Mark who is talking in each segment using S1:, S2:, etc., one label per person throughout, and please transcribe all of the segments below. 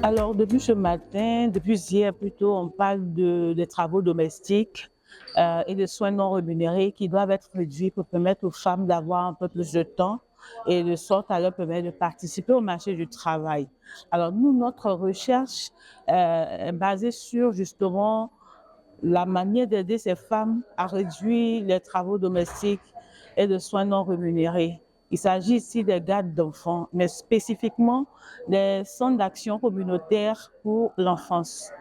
S1: Alors, depuis ce matin, depuis hier plutôt, on parle des travaux domestiques et des soins non rémunérés qui doivent être réduits pour permettre aux femmes d'avoir un peu plus de temps et de sorte à leur permettre de participer au marché du travail. Alors, nous, notre recherche est basée sur justement la manière d'aider ces femmes à réduire les travaux domestiques et de soins non rémunérés. Il s'agit ici des gardes d'enfants, mais spécifiquement des centres d'action communautaire pour l'enfance.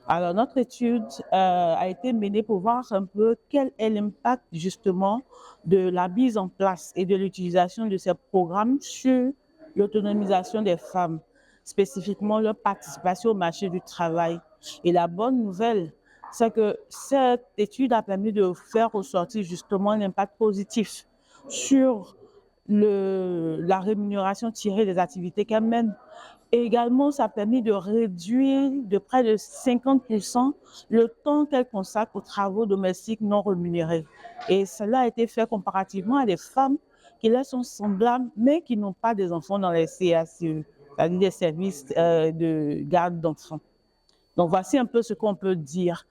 S1: Alors, notre étude a été menée pour voir un peu quel est l'impact justement de la mise en place et de l'utilisation de ces programmes sur l'autonomisation des femmes, spécifiquement leur participation au marché du travail. Et la bonne nouvelle, c'est que cette étude a permis de faire ressortir justement l'impact positif sur la rémunération tirée des activités qu'elles mènent. Et également, ça a permis de réduire de près de 50% le temps qu'elles consacrent aux travaux domestiques non rémunérés. Et cela a été fait comparativement à des femmes qui leur sont semblables, mais qui n'ont pas des enfants dans les CACE, c'est-à-dire des services de garde d'enfants. Donc, voici un peu ce qu'on peut dire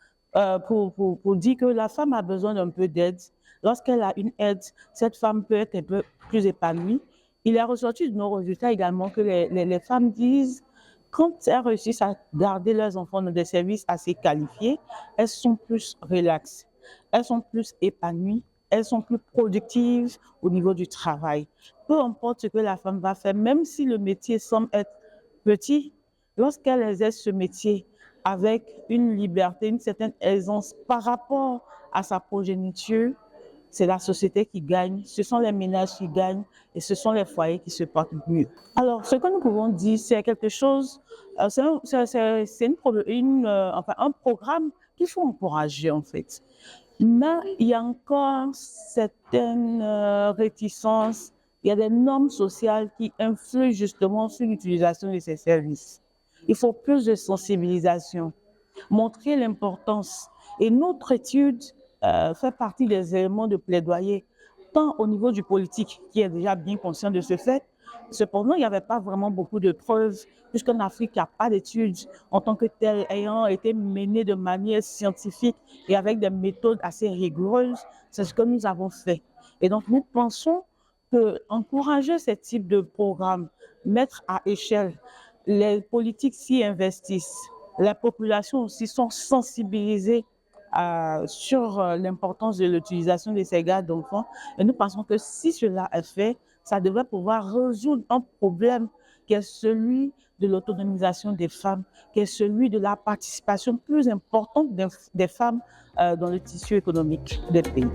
S1: pour dire que la femme a besoin d'un peu d'aide. Lorsqu'elle a une aide, cette femme peut être un peu plus épanouie. Il est ressorti de nos résultats également que les femmes disent, quand elles réussissent à garder leurs enfants dans des services assez qualifiés, elles sont plus relaxes, elles sont plus épanouies, elles sont plus productives au niveau du travail. Peu importe ce que la femme va faire, même si le métier semble être petit, lorsqu'elle exerce ce métier avec une liberté, une certaine aisance par rapport à sa progéniture, c'est la société qui gagne, ce sont les ménages qui gagnent et ce sont les foyers qui se portent mieux. Alors, ce que nous pouvons dire, c'est quelque chose, c'est enfin, un programme qu'il faut encourager en fait. Mais il y a encore certaines réticences, il y a des normes sociales qui influent justement sur l'utilisation de ces services. Il faut plus de sensibilisation, montrer l'importance. Et notre étude fait partie des éléments de plaidoyer, tant au niveau du politique, qui est déjà bien conscient de ce fait. Cependant, il n'y avait pas vraiment beaucoup de preuves, puisqu'en Afrique, il n'y a pas d'études en tant que telles ayant été menées de manière scientifique et avec des méthodes assez rigoureuses. C'est ce que nous avons fait. Et donc, nous pensons que encourager ce type de programme, mettre à échelle, les politiques s'y investissent, les populations aussi sont sensibilisées sur l'importance de l'utilisation de ces gardes d'enfants. Et nous pensons que si cela est fait, ça devrait pouvoir résoudre un problème qui est celui de l'autonomisation des femmes, qui est celui de la participation plus importante des femmes dans le tissu économique des pays.